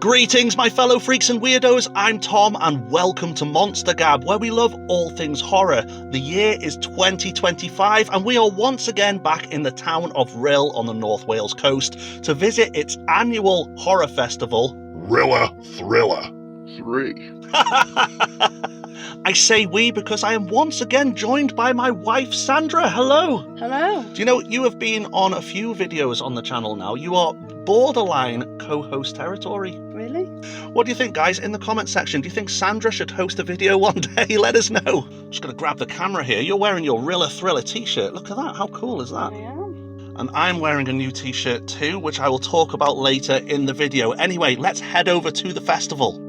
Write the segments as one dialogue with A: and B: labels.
A: Greetings, my fellow freaks and weirdos. I'm Tom, and welcome to Monster Gab, where we love all things horror. The year is 2025, and we are once again back in the town of Rhyl on the North Wales coast to visit its annual horror festival,
B: Rhyller Thriller 3.
A: I say we because I am once again joined by my wife, Sandra. Hello.
C: Hello.
A: Do you know, you have been on a few videos on the channel now. You are borderline co-host territory.
C: Really?
A: What do you think, guys? In the comment section, do you think Sandra should host a video one day? Let us know. Just going to grab the camera here. You're wearing your Rhyller Thriller t-shirt. Look at that. How cool is that?
C: I am.
A: And I'm wearing a new t-shirt too, which I will talk about later in the video. Anyway, let's head over to the festival.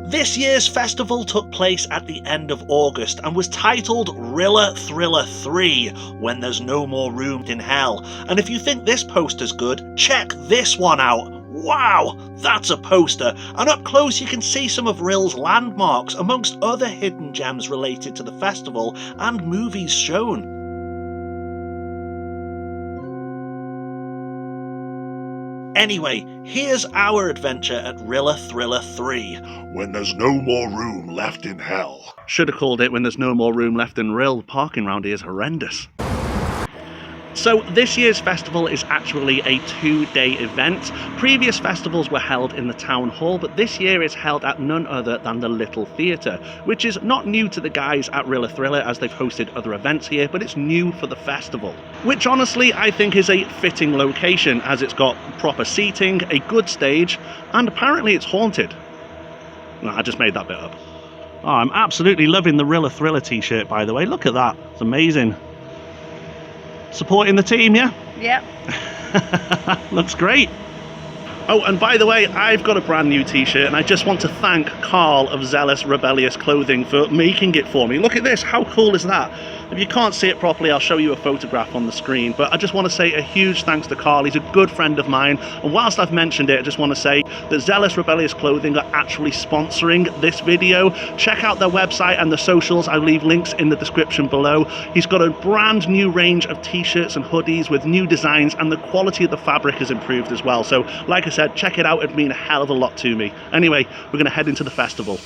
A: This year's festival took place at the end of August and was titled Rhyller Thriller 3, When There's No More Room in Hell. And if you think this poster's good, check this one out. Wow, that's a poster. And up close you can see some of Rhyl's landmarks, amongst other hidden gems related to the festival and movies shown. Anyway, here's our adventure at Rhyller Thriller 3.
B: When there's no more room left in hell.
A: Should have called it When There's No More Room Left in Rhyl. Parking round here is horrendous. So this year's festival is actually a 2-day event. Previous festivals were held in the town hall, but this year is held at none other than the Little Theatre, which is not new to the guys at Rhyller Thriller as they've hosted other events here, but it's new for the festival. Which honestly I think is a fitting location, as it's got proper seating, a good stage, and apparently it's haunted. No, I just made that bit up. Oh, I'm absolutely loving the Rhyller Thriller t-shirt, by the way. Look at that. It's amazing. Supporting the team, yeah?
C: Yep.
A: Looks great. Oh, and by the way, I've got a brand new t-shirt, and I just want to thank Carl of Zealous Rebellious Clothing for making it for me. Look at this, how cool is that? If you can't see it properly, I'll show you a photograph on the screen, but I just want to say a huge thanks to Carl. He's a good friend of mine, and whilst I've mentioned it, I just want to say that Zealous Rebellious Clothing are actually sponsoring this video. Check out their website and the socials. I'll leave links in the description below. He's got a brand new range of t-shirts and hoodies with new designs, and the quality of the fabric has improved as well. So, like I said, check it out. It'd mean a hell of a lot to me. Anyway, we're going to head into the festival.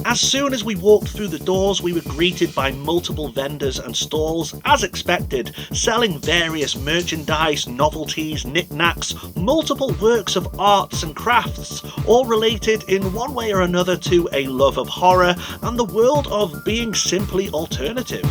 A: As soon as we walked through the doors, we were greeted by multiple vendors and stalls, as expected, selling various merchandise, novelties, knickknacks, multiple works of arts and crafts, all related in one way or another to a love of horror and the world of being simply alternative.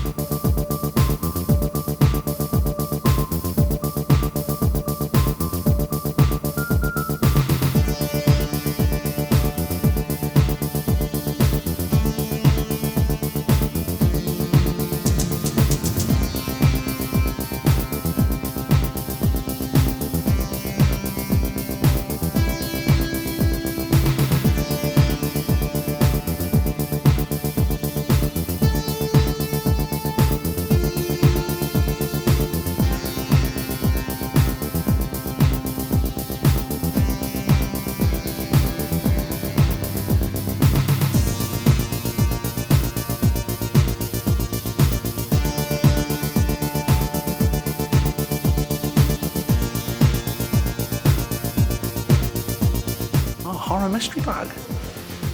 A: Horror mystery bag.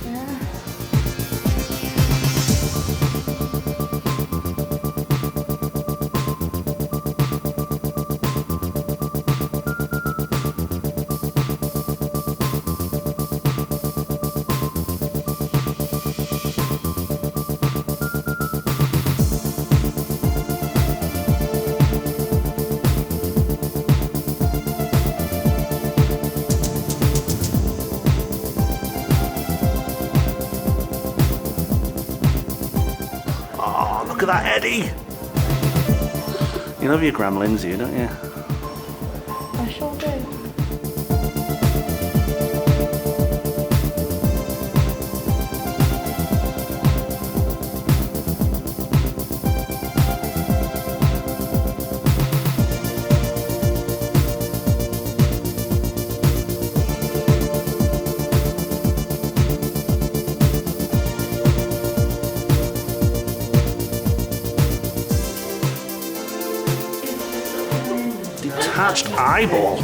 C: Yeah.
A: Look at that Eddie! You love your gremlins, you don't you?
C: I sure do.
A: detached eyeball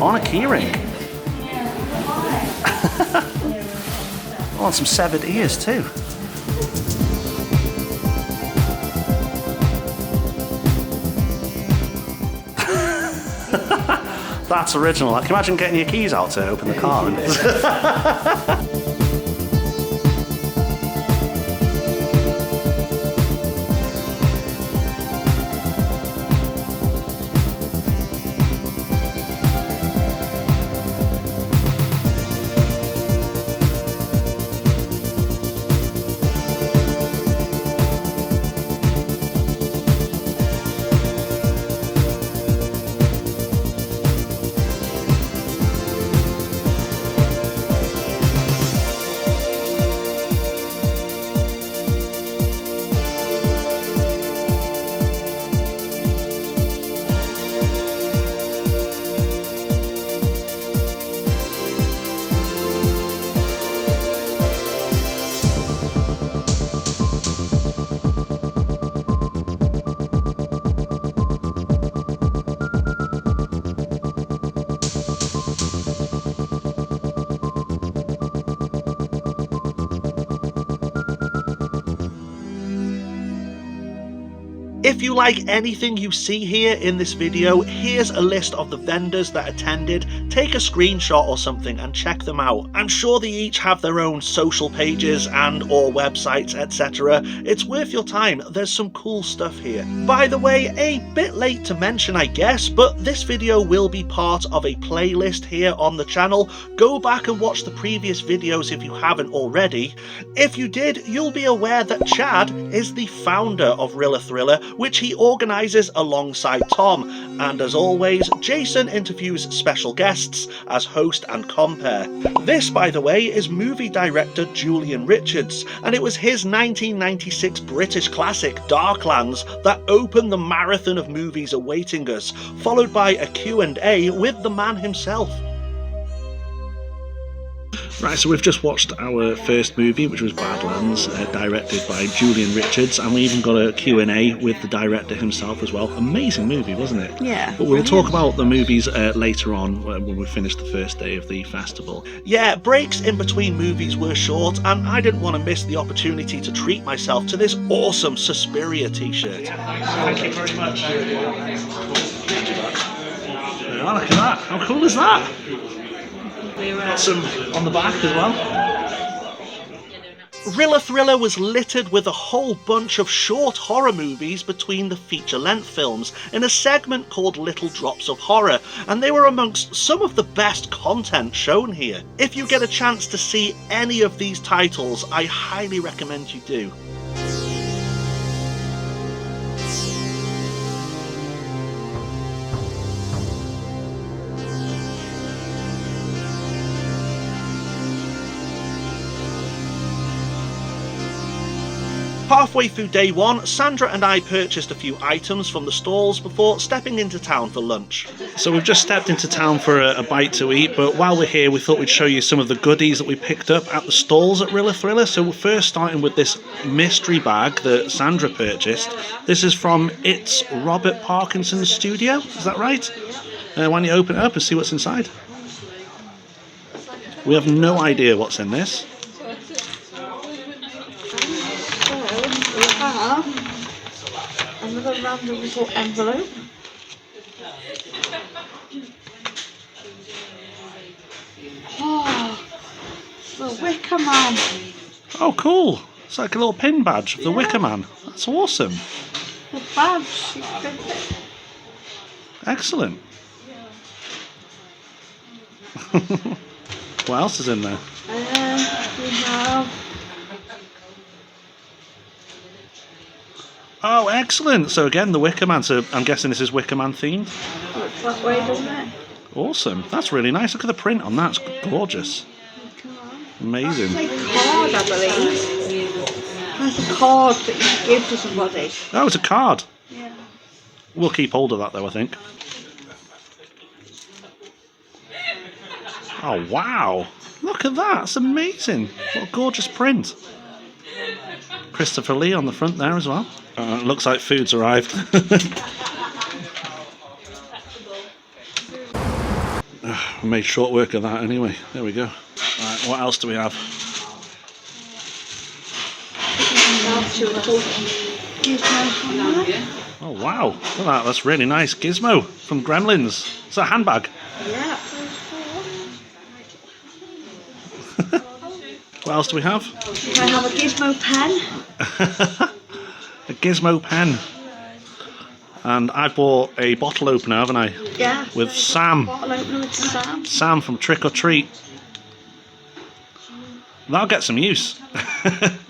A: on a keyring. Oh, and some severed ears too. That's original. Can you imagine getting your keys out to open the car? If you like anything you see here in this video, here's a list of the vendors that attended. Take a screenshot or something and check them out. I'm sure they each have their own social pages and or websites, etc. It's worth your time. There's some cool stuff here. By the way, a bit late to mention I guess, but this video will be part of a playlist here on the channel. Go back and watch the previous videos if you haven't already. If you did, you'll be aware that Chad is the founder of Rhyller Thriller, which he organises alongside Tom, and as always, Jason interviews special guests as host and compere. This, by the way, is movie director Julian Richards, and it was his 1996 British classic Darklands that opened the marathon of movies awaiting us, followed by a Q&A with the man himself. Right, so we've just watched our first movie, which was Badlands, directed by Julian Richards, and we even got a Q&A with the director himself as well. Amazing movie, wasn't it?
C: Yeah.
A: But we'll talk about the movies later on when we finish the first day of the festival. Yeah, breaks in between movies were short, and I didn't want to miss the opportunity to treat myself to this awesome Suspiria t-shirt. Thank you very much. Oh, look at that. How cool is that? Got some on the back as well. Rhyller Thriller was littered with a whole bunch of short horror movies between the feature-length films in a segment called Little Drops of Horror, and they were amongst some of the best content shown here. If you get a chance to see any of these titles, I highly recommend you do. Halfway through day one, Sandra and I purchased a few items from the stalls before stepping into town for lunch. So we've just stepped into town for a bite to eat, but while we're here we thought we'd show you some of the goodies that we picked up at the stalls at Rhyller Thriller. So we're first starting with this mystery bag that Sandra purchased. This is from It's Robert Parkinson's studio, is that right? Why don't you open it up and see what's inside? We have no idea what's in this.
C: Another random little envelope. Oh, the Wicker Man.
A: Oh, cool. It's like a little pin badge of the Wicker Man. That's awesome.
C: The badge. You print it.
A: Excellent. What else is in there?
C: We have...
A: Oh, excellent. So again, the Wicker Man. So I'm guessing this is Wicker Man themed.
C: Looks that way, doesn't it?
A: Awesome. That's really nice. Look at the print on that. It's gorgeous. Amazing.
C: That's a card, I believe. That's a card that you give to somebody.
A: Oh, it's a card.
C: Yeah.
A: We'll keep hold of that though, I think. Oh, wow. Look at that. It's amazing. What a gorgeous print. Christopher Lee on the front there as well. Looks like food's arrived. made short work of that anyway. There we go. Right, what else do we have? Oh wow, look at that, that's really nice. Gizmo from Gremlins. It's a handbag.
C: Yeah.
A: What else do we have?
C: I have a Gizmo pen.
A: A Gizmo pen. And I bought a bottle opener, haven't I?
C: Yeah.
A: With Sam.
C: Bottle opener with Sam.
A: Sam from Trick or Treat. That'll get some use.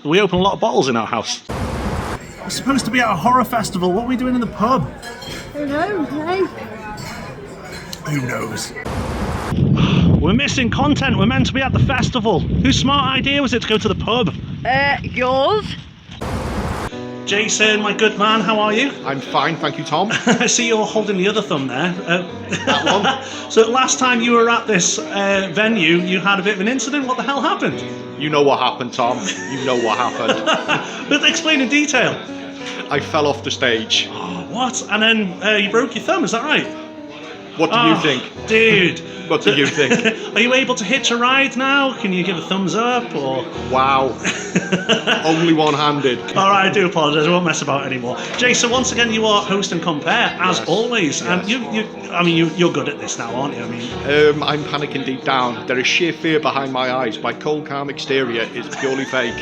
A: We open a lot of bottles in our house. We're supposed to be at a horror festival. What are we doing in the pub?
C: Who knows, eh?
A: Who knows? We're missing content. We're meant to be at the festival. Whose smart idea was it to go to the pub?
C: Yours?
A: Jason, my good man, how are you?
D: I'm fine, thank you, Tom.
A: I see you're holding the other thumb there.
D: That one.
A: So last time you were at this venue, you had a bit of an incident. What the hell happened?
D: You know what happened, Tom. You know what happened.
A: But explain in detail.
D: I fell off the stage.
A: Oh, what? And then you broke your thumb, is that right?
D: What do you think?
A: Dude.
D: What do you think?
A: Are you able to hitch a ride now? Can you give a thumbs up or?
D: Wow. Only one-handed.
A: Alright, I do apologise, I won't mess about anymore. Jason, once again you are host and compare, as always. And you're good at this now, aren't you? I mean,
D: I'm panicking deep down. There is sheer fear behind my eyes. My cold, calm exterior is purely fake.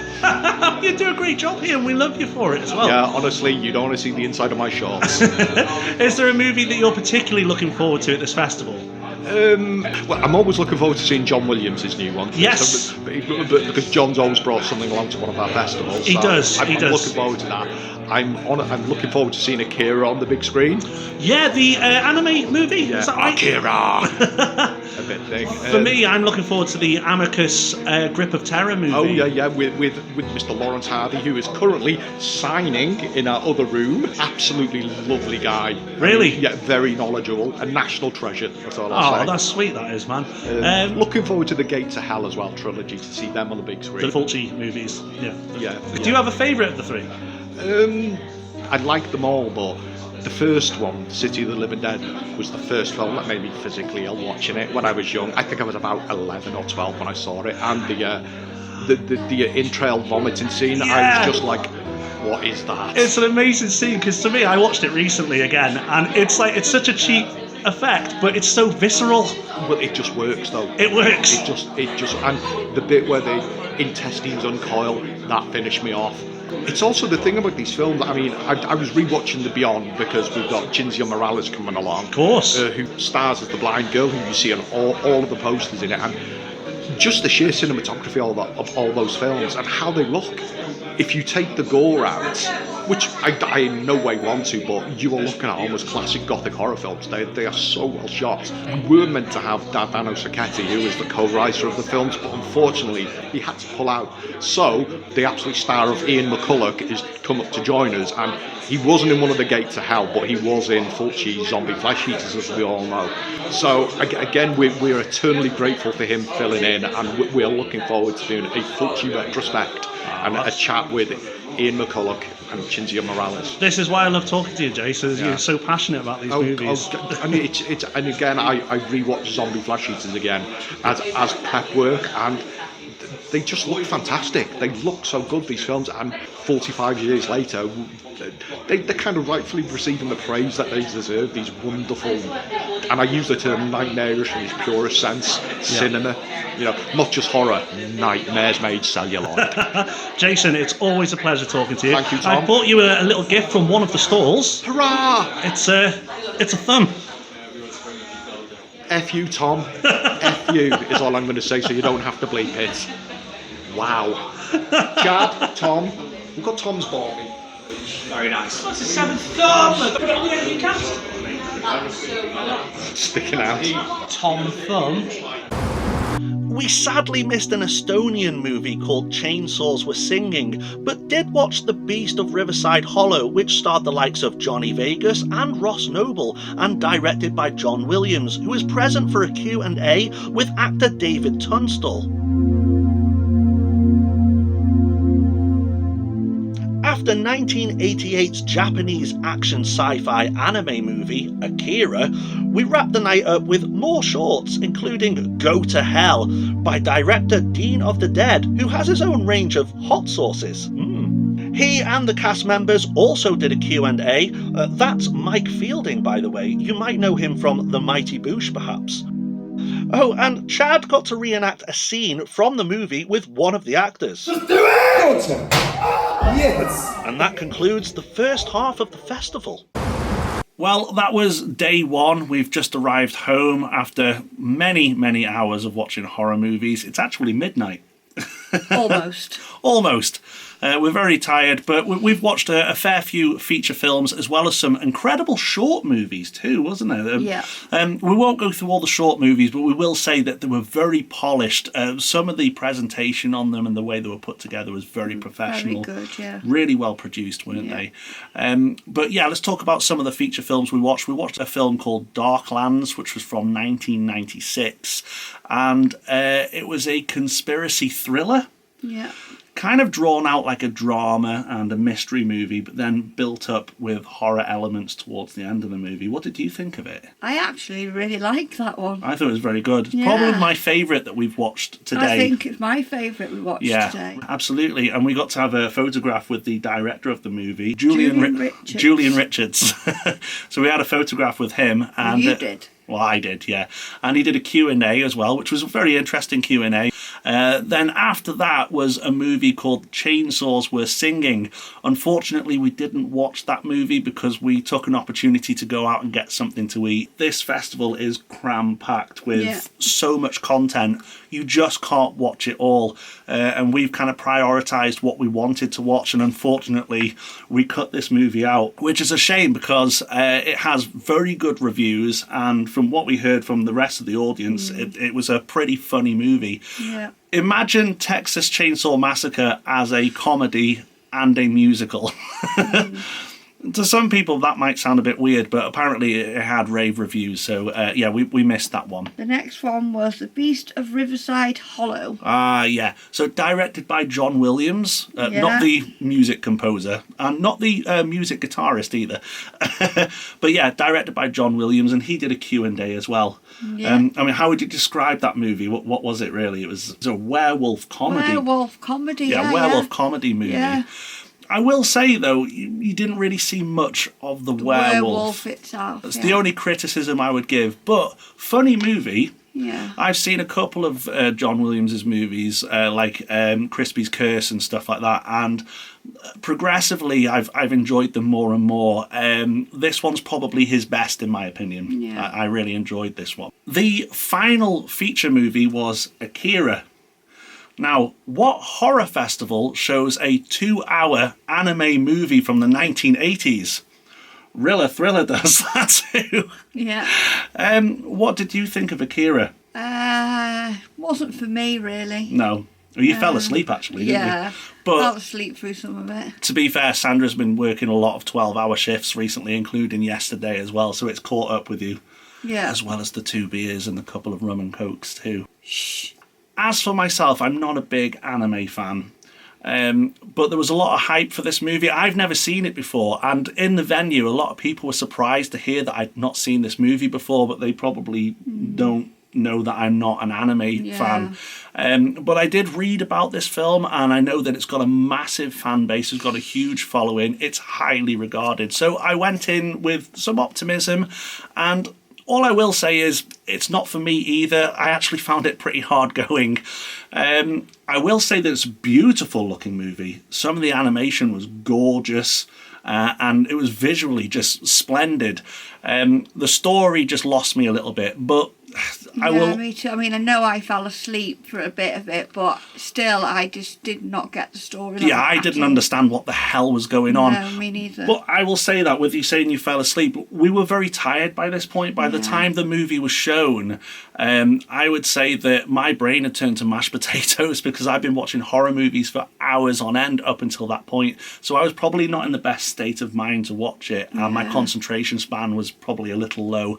A: You do a great job here and we love you for it as well.
D: Yeah, honestly, you don't want to see the inside of my shorts.
A: Is there a movie that you're particularly looking forward to at this festival?
D: Well, I'm always looking forward to seeing John Williams' new one.
A: Yes.
D: But because John's always brought something along to one of our festivals.
A: He does.
D: I'm looking forward to that. I'm looking forward to seeing 𝐓𝐴 on the big screen.
A: Yeah, the anime movie.
D: Yeah.
A: Is that right?
D: 𝐓𝐴. A bit thing.
A: For me, I'm looking forward to the Amicus Grip of Terror movie.
D: Oh yeah, with Mr. Lawrence Hardy, who is currently signing in our other room. Absolutely lovely guy.
A: Really?
D: Yeah, very knowledgeable. A national treasure. That's all I'll say.
A: Oh, that's sweet, that is, man.
D: Looking forward to the 𝐑𝐴Te to Hell as well trilogy, to see them on the big screen.
A: The 𝐓𝐡𝐫𝐫 movies. Yeah.
D: Yeah.
A: Do you have a favourite of the three?
D: I like them all, but the first one, City of the Living Dead, was the first film that made me physically ill watching it when I was young. I think I was about 11 or 12 when I saw it, and the in-trail vomiting scene, I was just like, what is that?
A: It's an amazing scene, because to me, I watched it recently again, and it's such a cheap effect, but it's so visceral.
D: Well, it just works though.
A: It works.
D: It just, and the bit where the intestines uncoil, that finished me off. It's also the thing about these films. I mean, I was rewatching The Beyond because we've got 𝐑𝐲𝐲𝐫 Morales coming along.
A: Of course.
D: Who stars as the blind girl who you see on all of the posters in it, and just the sheer cinematography of all those films and how they look. If you take the gore out, which I in no way want to, but you are looking at almost classic gothic horror films. They are so well shot. We were meant to have Dardano Sacchetti, who is the co-writer of the films, but unfortunately he had to pull out. So the absolute star of Ian McCulloch is come up to join us, and he wasn't in one of the 𝐑𝐴Te to Hell, but he was in 𝐓𝐡𝐫𝐲 Zombie Flesh Eaters, as we all know. So again, we're eternally grateful for him filling in, and we're looking forward to doing a 𝐓𝐡𝐫𝐲 retrospect and a chat with Ian McCulloch and 𝐑𝐲𝐲 Morales.
A: This is why I love talking to you, Jason. You're so passionate about these movies.
D: I mean, it's and again, I rewatched Zombie Flesh Eaters again as prep work, and they just look fantastic. They look so good, these films, and 45 years later, they're kind of rightfully receiving the praise that they deserve. These wonderful, and I use the term nightmarish in its purest sense, cinema. You know, not just horror, nightmares made celluloid.
A: Jason, it's always a pleasure talking to you.
D: Thank you, Tom.
A: I bought you a little gift from one of the stalls.
D: Hurrah!
A: It's a thumb.
D: F you, Tom. F you is all I'm going to say, so you don't have to bleep it. Wow. Chad, Tom. We've got Tom's ball.
A: Very nice. That's a seventh thumb. Put it on the end of your cast.
D: Sticking out.
A: Tom Thumb. We sadly missed an Estonian movie called Chainsaws Were Singing, but did watch The Beast of Riverside Hollow, which starred the likes of Johnny Vegas and Ross Noble, and directed by John Williams, who is present for a Q&A with actor David Tunstall. After 1988's Japanese action sci-fi anime movie, 𝐓𝐴, We wrap the night up with more shorts, including Go to Hell by director Dean of the Dead, who has his own range of hot sauces. He and the cast members also did a Q&A. That's Mike Fielding, by the way. You might know him from The Mighty Boosh, perhaps. Oh, and Chad got to reenact a scene from the movie with one of the actors.
E: Just do it! Yes!
A: And that concludes the first half of the festival. Well, that was day one. We've just arrived home after many, many hours of watching horror movies. It's actually midnight.
C: Almost.
A: Almost. We're very tired, but we've watched a fair few feature films as well as some incredible short movies too, wasn't there?
C: Yeah.
A: We won't go through all the short movies, but we will say that they were very polished. Some of the presentation on them and the way they were put together was very professional.
C: Very good, yeah.
A: Really well produced, weren't they? But yeah, let's talk about some of the feature films we watched. We watched a film called Darklands, which was from 1996, and it was a conspiracy thriller.
C: Yeah.
A: Kind of drawn out like a drama and a mystery movie, but then built up with horror elements towards the end of the movie. What did you think of it?
C: I actually really liked that one.
A: I thought it was very good.
C: Yeah.
A: Probably my favourite that we've watched today.
C: I think it's my favourite we watched today.
A: Absolutely. And we got to have a photograph with the director of the movie,
C: Julian Richards.
A: Julian Richards. So we had a photograph with him. And
C: you did?
A: Well, I did, yeah. And he did a Q&A as well, which was a very interesting Q&A. Then after that was a movie called Chainsaws Were Singing. Unfortunately, we didn't watch that movie because we took an opportunity to go out and get something to eat. This festival is cram-packed with so much content. You just can't watch it all. And we've kind of prioritised what we wanted to watch. And unfortunately, we cut this movie out, which is a shame because it has very good reviews. And from what we heard from the rest of the audience, it was a pretty funny movie.
C: Yeah.
A: Imagine Texas Chainsaw Massacre as a comedy and a musical. To some people that might sound a bit weird, but apparently it had rave reviews, so yeah, we missed that one.
C: The next one was The Beast of Riverside Hollow.
A: Yeah. So directed by John Williams, not the music composer, and not the music guitarist either. But yeah, directed by John Williams, and he did a Q&A as well.
C: Yeah.
A: I mean, how would you describe that movie? What was it really? It was a werewolf comedy.
C: Werewolf comedy,
A: yeah. Werewolf comedy movie.
C: Yeah.
A: I will say, though, you didn't really see much of the werewolf
C: itself.
A: That's the only criticism I would give. But funny movie.
C: Yeah.
A: I've seen a couple of John Williams' movies, like Crispy's Curse and stuff like that, and progressively I've enjoyed them more and more. This one's probably his best, in my opinion.
C: Yeah.
A: I really enjoyed this one. The final feature movie was Akira. Now, what horror festival shows a 2-hour anime movie from the 1980s? Rhyller Thriller does that too.
C: Yeah.
A: What did you think of Akira?
C: Wasn't for me, really.
A: No. Well, you fell asleep, actually, didn't you? But
C: fell asleep through some of it.
A: To be fair, Sandra's been working a lot of 12-hour shifts recently, including yesterday as well, so it's caught up with you.
C: Yeah.
A: As well as the 2 beers and a couple of rum and cokes too.
C: Shh.
A: As for myself, I'm not a big anime fan. But there was a lot of hype for this movie. I've never seen it before, and in the venue a lot of people were surprised to hear that I'd not seen this movie before, but they probably don't know that I'm not an anime fan. But I did read about this film, and I know that it's got a massive fan base, it's got a huge following, it's highly regarded. So I went in with some optimism, and all I will say is it's not for me either. I actually found it pretty hard going. I will say that it's a beautiful looking movie. Some of the animation was gorgeous, and it was visually just splendid. The story just lost me a little bit, but
C: Me too. I mean, I know I fell asleep for a bit of it, but still, I just did not get the story.
A: Yeah, I didn't understand what the hell was going on.
C: No, me neither.
A: But I will say that with you saying you fell asleep, we were very tired by this point. By the time the movie was shown, I would say that my brain had turned to mashed potatoes because I've been watching horror movies for hours on end up until that point. So I was probably not in the best state of mind to watch it, and my concentration span was probably a little low.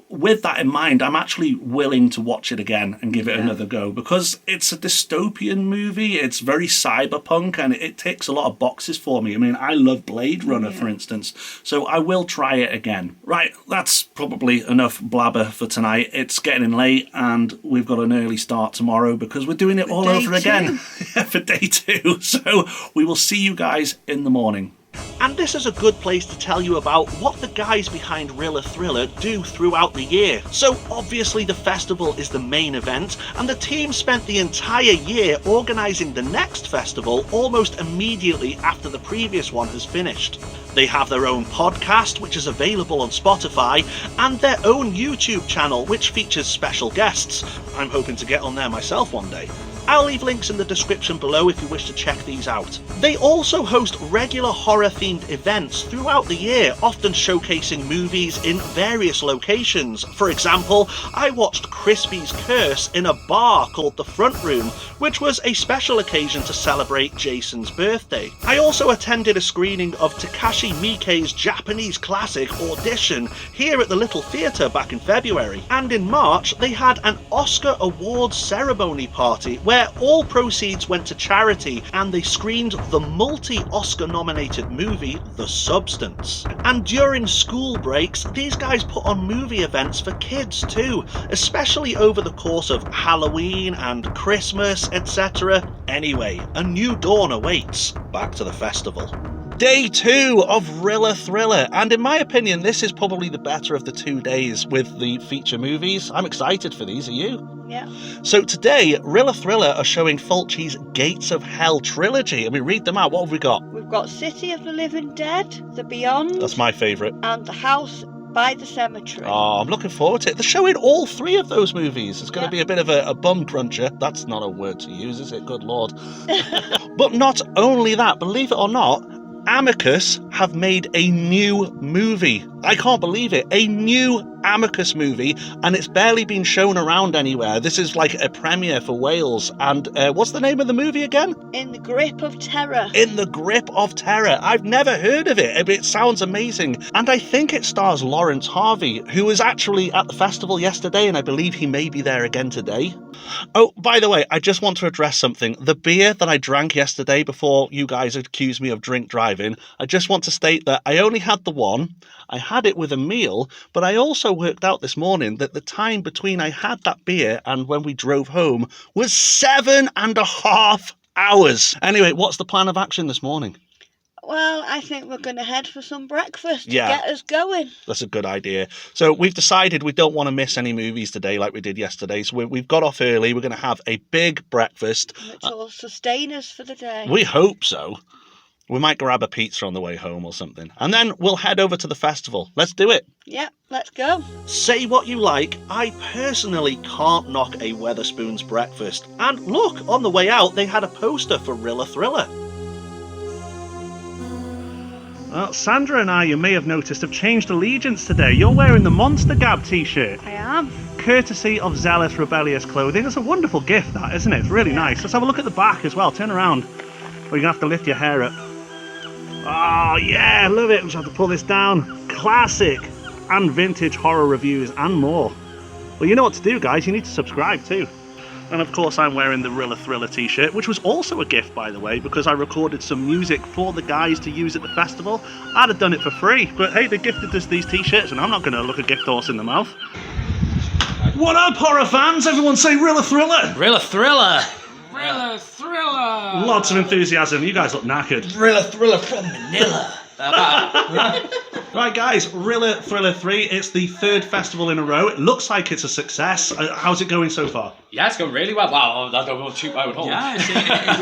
A: with that in mind, I'm actually willing to watch it again and give it another go, because it's a dystopian movie. It's very cyberpunk, and it ticks a lot of boxes for me. I mean, I love Blade Runner, for instance, so I will try it again. Right, that's probably enough blabber for tonight. It's getting late, and we've got an early start tomorrow because we're doing it all over again for day 2. So we will see you guys in the morning. And this is a good place to tell you about what the guys behind Rhyller Thriller do throughout the year. So obviously the festival is the main event, and the team spent the entire year organising the next festival almost immediately after the previous one has finished. They have their own podcast, which is available on Spotify, and their own YouTube channel, which features special guests. I'm hoping to get on there myself one day. I'll leave links in the description below if you wish to check these out. They also host regular horror-themed events throughout the year, often showcasing movies in various locations. For example, I watched Crispy's Curse in a bar called The Front Room, which was a special occasion to celebrate Jason's birthday. I also attended a screening of Takashi Miike's Japanese classic Audition here at the Little Theatre back in February. And in March, they had an Oscar Awards ceremony party where all proceeds went to charity, and they screened the multi-Oscar nominated movie The Substance. And during school breaks, these guys put on movie events for kids too, especially over the course of Halloween and Christmas, etc. Anyway, a new dawn awaits. Back to the festival. Day 2 of Rhyller Thriller, and in my opinion this is probably the better of the 2 days with the feature movies. I'm excited for these, are you?
C: Yeah.
A: So today, Rhyller Thriller are showing 𝐓𝐡𝐫𝐲𝐥𝐥𝐞𝐫 Gates of Hell trilogy. I mean, read them out. What have we got?
C: We've got City of the Living Dead, The Beyond,
A: That's my favourite.
C: and The House by the Cemetery.
A: Oh, I'm looking forward to it. They're showing all 3 of those movies. It's going to be a bit of a bum cruncher. That's not a word to use, is it? Good Lord. But not only that, believe it or not, Amicus have made a new movie. I can't believe it. A new Amicus movie, and it's barely been shown around anywhere. This is like a premiere for Wales. And what's the name of the movie again?
C: In the Grip of Terror.
A: In the Grip of Terror. I've never heard of it. It sounds amazing. And I think it stars Lawrence Harvey, who was actually at the festival yesterday, and I believe he may be there again today. Oh, by the way, I just want to address something. The beer that I drank yesterday before you guys accused me of drink driving, I just want to state that I only had the one. I had it with a meal, but I also worked out this morning that the time between I had that beer and when we drove home was 7.5 hours. Anyway, what's the plan of action this morning?
C: Well, I think we're going to head for some breakfast to get us going.
A: That's a good idea. So we've decided we don't want to miss any movies today like we did yesterday. So we've got off early. We're going to have a big breakfast.
C: Which will sustain us for the day.
A: We hope so. We might grab a pizza on the way home or something. And then we'll head over to the festival. Let's do it.
C: Yep, let's go.
A: Say what you like, I personally can't knock a Wetherspoons breakfast. And look, on the way out, they had a poster for Rhyller Thriller. Well, Sandra and I, you may have noticed, have changed allegiance today. You're wearing the Monster Gab t-shirt.
C: I am.
A: Courtesy of Zealous Rebellious Clothing. It's a wonderful gift, that, isn't it? It's really nice. Let's have a look at the back as well. Turn around. Or you're going to have to lift your hair up. Oh, yeah, I love it. We just have to pull this down. Classic and vintage horror reviews and more. Well, you know what to do, guys. You need to subscribe too. And of course, I'm wearing the Rhyller Thriller t-shirt, which was also a gift, by the way, because I recorded some music for the guys to use at the festival. I'd have done it for free, but hey, they gifted us these t-shirts, and I'm not going to look a gift horse in the mouth. What up, horror fans? Everyone say Rhyller Thriller!
F: Rhyller Thriller!
G: Rhyller Thriller!
A: Lots of enthusiasm. You guys look knackered.
F: Rhyller Thriller from Manila!
A: Right, guys, Rhyller Thriller 3. It's the 3rd festival in a row. It looks like it's a success. How's it going so far?
G: Yeah, it's going really well. Wow, I don't want to toot my own horn.
F: Yeah,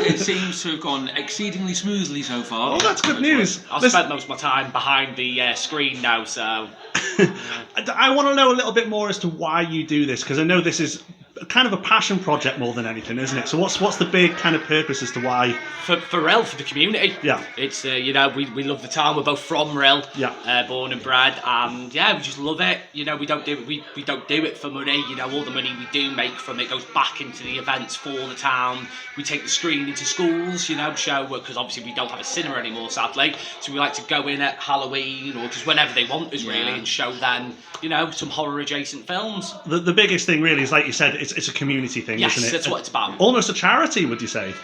F: it seems to have gone exceedingly smoothly so far.
A: Oh, that's good news.
G: I've spent most of my time behind the screen now, so...
A: I want to know a little bit more as to why you do this, because I know this is kind of a passion project more than anything, isn't it? So what's the big kind of purpose as to why?
G: For Rhyl, for the community.
A: Yeah.
G: It's you know, we love the town. We're both from Rhyl.
A: Yeah.
G: Born and bred, and yeah, we just love it. You know, we don't do it. We don't do it for money. You know, all the money we do make from it goes back into the events for the town. We take the screen into schools. You know, show because obviously we don't have a cinema anymore, sadly. So we like to go in at Halloween or just whenever they want us really, and show them, you know, some horror adjacent films.
A: The biggest thing really is, like you said, it's a community thing,
G: Yes,
A: isn't it?
G: that's what it's about.
A: Almost a charity, would you say?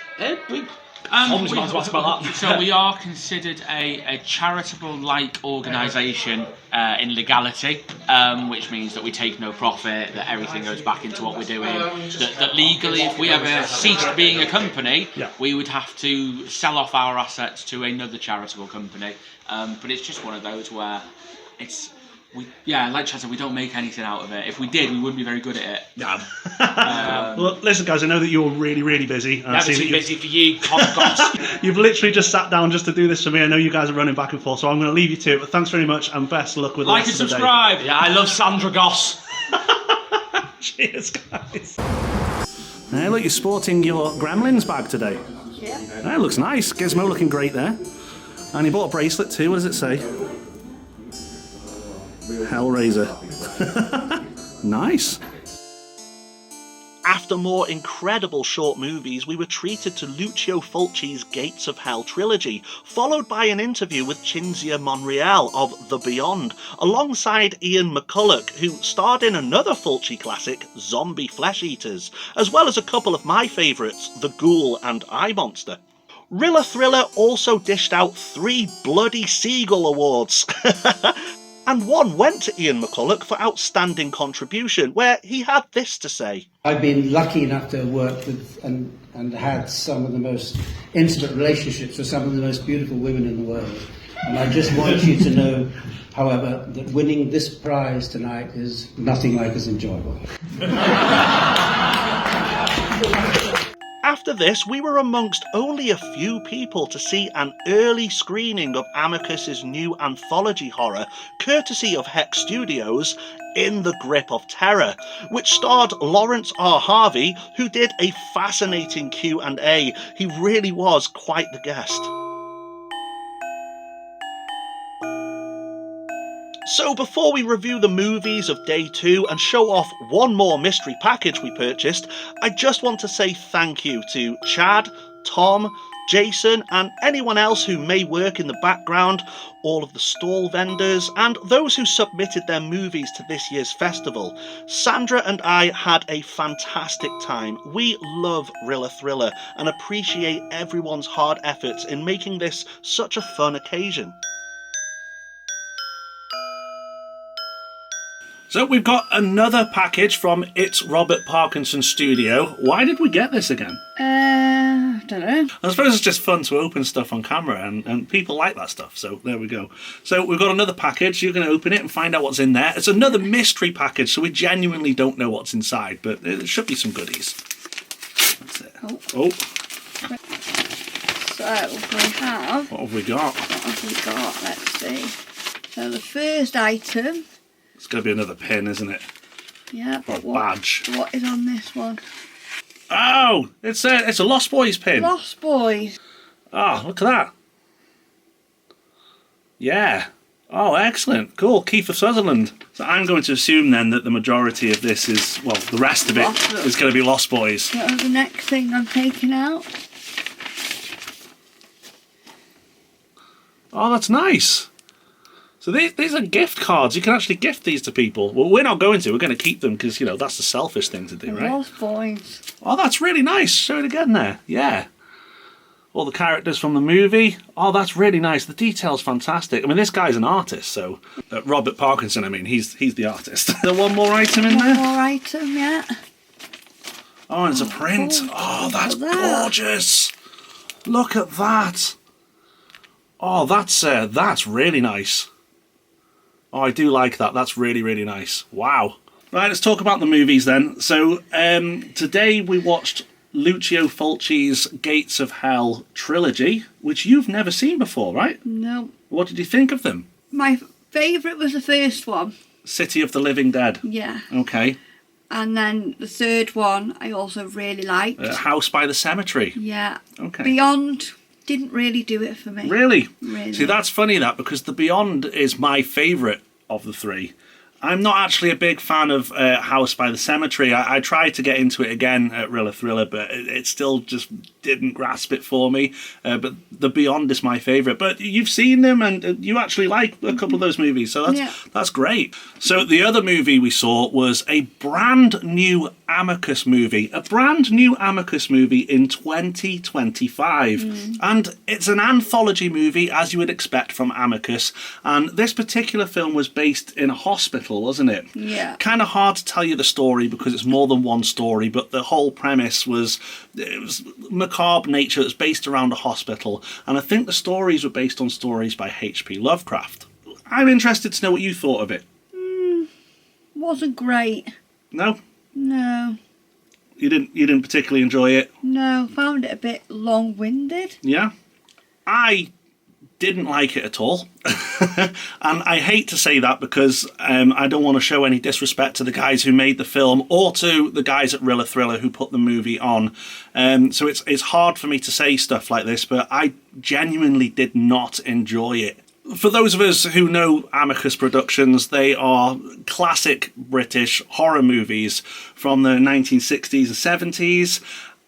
F: So we are considered a charitable-like organisation in legality, which means that we take no profit, that everything goes back into what we're doing. That legally, if we ever ceased being a company, we would have to sell off our assets to another charitable company. But it's just one of those where like Chad said, we don't make anything out of it. If we did, we wouldn't be very good at it.
A: Yeah. Well, listen, guys, I know that you're really, really busy.
G: Never too busy for you, gods.
A: You've literally just sat down just to do this for me. I know you guys are running back and forth, so I'm going to leave you to it. But thanks very much, and best of luck with the
G: Like
A: rest
G: and
A: of the
G: subscribe. Yeah, I love Sandra Goss.
A: Cheers, guys. Hey, look, you're sporting your Gremlins bag today.
C: Yeah.
A: That looks nice. Gizmo looking great there. And you bought a bracelet too. What does it say? Hellraiser. Nice. After more incredible short movies, we were treated to Lucio Fulci's Gates of Hell trilogy, followed by an interview with 𝐑𝐡𝐲𝐥𝐥𝐞𝐫 of The Beyond, alongside Ian McCulloch, who starred in another Fulci classic, Zombie Flesh Eaters, as well as a couple of my favourites, The Ghoul and Eye Monster. Rhyller Thriller also dished out 3 bloody Seagull Awards. And one went to Ian McCulloch for Outstanding Contribution, where he had this to say.
H: I've been lucky enough to have worked with and had some of the most intimate relationships with some of the most beautiful women in the world. And I just want you to know, however, that winning this prize tonight is nothing like as enjoyable.
A: After this, we were amongst only a few people to see an early screening of Amicus's new anthology horror, courtesy of Hex Studios, In the Grip of Terror, which starred Lawrence R. Harvey, who did a fascinating Q&A. He really was quite the guest. So before we review the movies of day 2 and show off one more mystery package we purchased, I just want to say thank you to Chad, Tom, Jason and anyone else who may work in the background, all of the stall vendors and those who submitted their movies to this year's festival. Sandra and I had a fantastic time. We love Rhyller Thriller and appreciate everyone's hard efforts in making this such a fun occasion. So we've got another package from It's Robert Parkinson Studio. Why did we get this again?
C: I don't know.
A: I suppose it's just fun to open stuff on camera and people like that stuff, so there we go. So we've got another package. You're going to open it and find out what's in there. It's another mystery package, so we genuinely don't know what's inside, but there should be some goodies. That's it. Oh.
C: So we have...
A: What have we got?
C: What have we got? Let's see. So the first item...
A: It's going to be another pin, isn't it?
C: Yeah,
A: Or
C: but
A: a badge.
C: what is on this one?
A: Oh! It's a Lost Boys pin.
C: Lost Boys.
A: Oh, look at that. Yeah. Oh, excellent. Cool. Kiefer Sutherland. So I'm going to assume then that the majority of this is, well, the rest of it is going to be Lost Boys.
C: So the next thing I'm taking out.
A: Oh, that's nice. So these are gift cards. You can actually gift these to people. Well, we're not going to. We're going to keep them because, you know, that's the selfish thing to do, right?
C: Lost Boys.
A: Oh, that's really nice. Show it again there. Yeah. All the characters from the movie. Oh, that's really nice. The detail's fantastic. I mean, this guy's an artist, so... Robert Parkinson, I mean, he's the artist. Is there one more item in there?
C: One more item, yeah.
A: Oh, and it's a print. Oh, that's gorgeous. Look at that. Oh, that's really nice. Oh, I do like that. That's really, really nice. Wow. Right, let's talk about the movies then. So, today we watched Lucio Fulci's Gates of Hell trilogy, which you've never seen before, right?
C: No.
A: What did you think of them?
C: My favourite was the first one.
A: City of the Living Dead.
C: Yeah.
A: Okay.
C: And then the third one I also really liked.
A: House by the Cemetery.
C: Yeah.
A: Okay.
C: Beyond didn't really do it for me.
A: Really?
C: Really.
A: See, that's funny that, because The Beyond is my favourite of the three. I'm not actually a big fan of House by the Cemetery. I tried to get into it again at Rhyller Thriller, but it still just didn't grasp it for me. But The Beyond is my favourite. But you've seen them, and you actually like a couple of those movies, so that's great. So the other movie we saw was a brand new Amicus movie. A brand new Amicus movie in 2025. And it's an anthology movie, as you would expect from Amicus. And this particular film was based in a hospital, wasn't it?
C: Yeah.
A: Kind of hard to tell you the story because it's more than one story, but the whole premise was, it was macabre nature. It was based around a hospital, and I think the stories were based on stories by H.P. Lovecraft. I'm interested to know what you thought of it.
C: Wasn't great.
A: No?
C: No.
A: You didn't particularly enjoy it?
C: No, found it a bit long-winded.
A: Yeah? I didn't like it at all. And I hate to say that because I don't want to show any disrespect to the guys who made the film or to the guys at Rhyller Thriller who put the movie on. So it's hard for me to say stuff like this, but I genuinely did not enjoy it. For those of us who know Amicus Productions, they are classic British horror movies from the 1960s and 70s,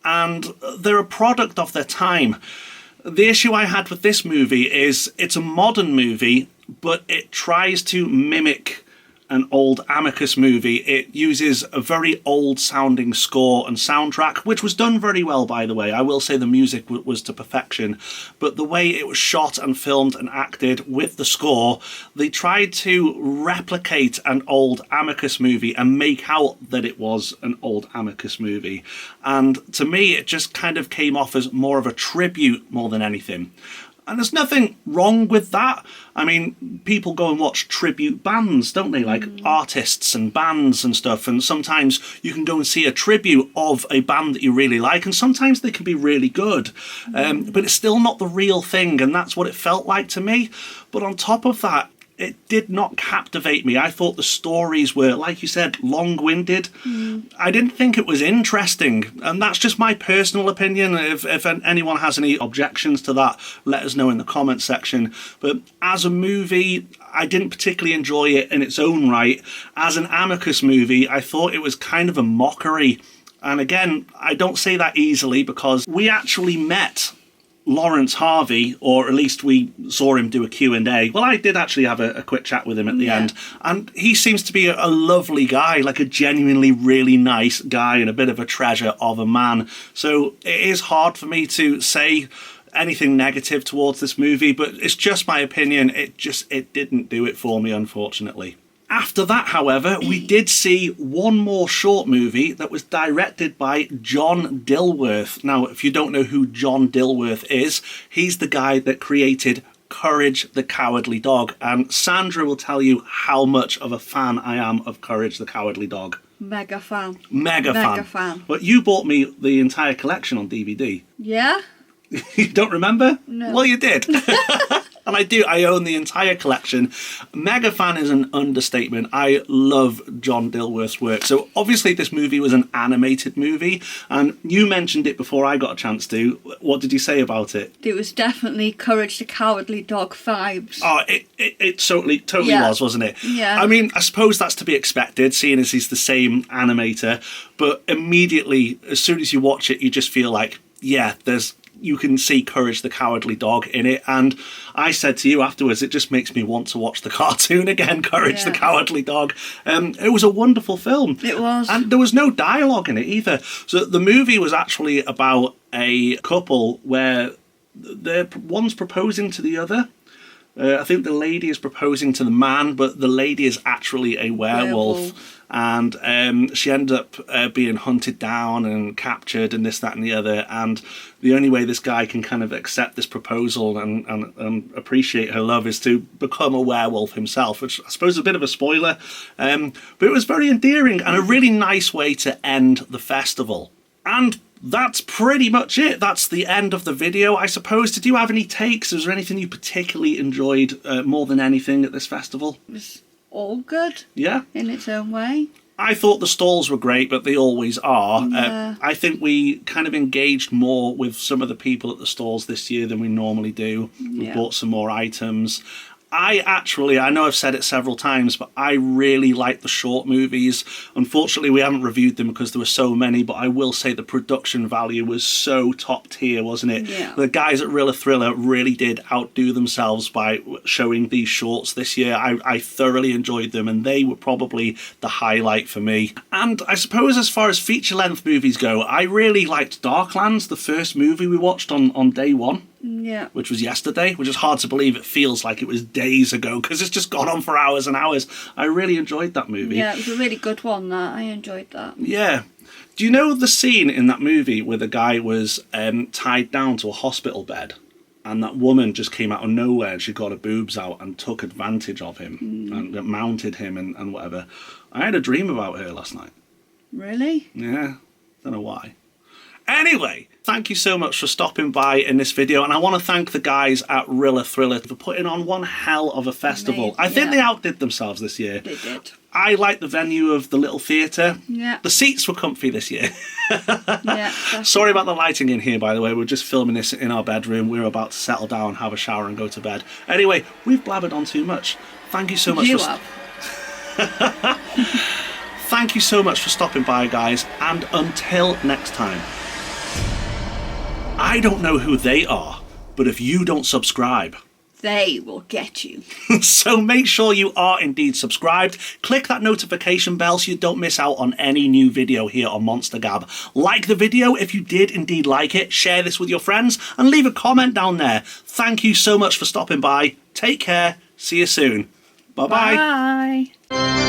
A: and they're a product of their time. The issue I had with this movie is it's a modern movie, but it tries to mimic an old Amicus movie. It uses a very old sounding score and soundtrack, which was done very well, by the way. I will say the music was to perfection, but the way it was shot and filmed and acted with the score, they tried to replicate an old Amicus movie and make out that it was an old Amicus movie. And to me, it just kind of came off as more of a tribute more than anything. And there's nothing wrong with that. I mean, people go and watch tribute bands, don't they? Like artists and bands and stuff. And sometimes you can go and see a tribute of a band that you really like. And sometimes they can be really good. But it's still not the real thing. And that's what it felt like to me. But on top of that, it did not captivate me. I thought the stories were, like you said, long-winded. I didn't think it was interesting, and that's just my personal opinion. If anyone has any objections to that, let us know in the comment section. But as a movie, I didn't particularly enjoy it in its own right. As an Amicus movie, I thought it was kind of a mockery. And again, I don't say that easily because we actually met Lawrence Harvey, or at least we saw him do a Q&A. Well, I did actually have a quick chat with him at the end, and he seems to be a lovely guy, like a genuinely really nice guy and a bit of a treasure of a man. So it is hard for me to say anything negative towards this movie, but it's just my opinion. It didn't do it for me, unfortunately. After that, however, we did see one more short movie that was directed by John Dilworth. Now, if you don't know who John Dilworth is, he's the guy that created Courage the Cowardly Dog. And Sandra will tell you how much of a fan I am of Courage the Cowardly Dog.
C: Mega fan.
A: Mega fan. But you bought me the entire collection on DVD.
C: Yeah?
A: You don't remember?
C: No.
A: Well, you did. And I own the entire collection. Mega fan is an understatement. I love John Dilworth's work. So obviously this movie was an animated movie, and you mentioned it before I got a chance to. What did you say about it?
C: It was definitely Courage the Cowardly Dog vibes.
A: Oh, it totally was, wasn't it?
C: Yeah.
A: I mean, I suppose that's to be expected, seeing as he's the same animator, but immediately, as soon as you watch it, you just feel like, yeah, you can see Courage the Cowardly Dog in it, and I said to you afterwards, it just makes me want to watch the cartoon again, Courage the Cowardly Dog. It was a wonderful film.
C: It was.
A: And there was no dialogue in it either. So the movie was actually about a couple where one's proposing to the other. I think the lady is proposing to the man, but the lady is actually a werewolf. And she ended up being hunted down and captured and this, that and the other. And the only way this guy can kind of accept this proposal and appreciate her love is to become a werewolf himself, which I suppose is a bit of a spoiler. But it was very endearing and a really nice way to end the festival. And that's pretty much it. That's the end of the video, I suppose. Did you have any takes? Was there anything you particularly enjoyed more than anything at this festival?
C: It was all good.
A: Yeah?
C: In its own way.
A: I thought the stalls were great, but they always are.
C: Yeah.
A: I think we kind of engaged more with some of the people at the stalls this year than we normally do. We
C: Yeah.
A: bought some more items. I know I've said it several times, but I really like the short movies. Unfortunately, we haven't reviewed them because there were so many, but I will say the production value was so top tier, wasn't it?
C: Yeah.
A: The guys at Rhyller Thriller really did outdo themselves by showing these shorts this year. I thoroughly enjoyed them, and they were probably the highlight for me. And I suppose as far as feature-length movies go, I really liked Darklands, the first movie we watched on day one.
C: Yeah.
A: Which was yesterday, which is hard to believe. It feels like it was days ago because it's just gone on for hours and hours. I really enjoyed that movie.
C: Yeah, it was a really good one, that. I enjoyed that.
A: Yeah. Do you know the scene in that movie where the guy was tied down to a hospital bed and that woman just came out of nowhere and she got her boobs out and took advantage of him and mounted him and whatever? I had a dream about her last night.
C: Really?
A: Yeah. Don't know why. Anyway, thank you so much for stopping by in this video, and I want to thank the guys at Rhyller Thriller for putting on one hell of a festival.
C: Amazing,
A: I think
C: yeah.
A: they outdid themselves this year.
C: They did.
A: I like the venue of the little theatre.
C: Yeah.
A: The seats were comfy this year.
C: Yeah.
A: Sorry about the lighting in here, by the way. We're just filming this in our bedroom. We're about to settle down, have a shower and go to bed. Anyway, we've blabbered on too much. Thank you so much
C: You
A: for...
C: have.
A: Thank you so much for stopping by, guys, and until next time. I don't know who they are, but if you don't subscribe,
C: They will get you.
A: so make sure you are indeed subscribed. Click that notification bell so you don't miss out on any new video here on Monster Gab. Like the video if you did indeed like it. Share this with your friends and leave a comment down there. Thank you so much for stopping by. Take care. See you soon. Bye-bye.
C: Bye.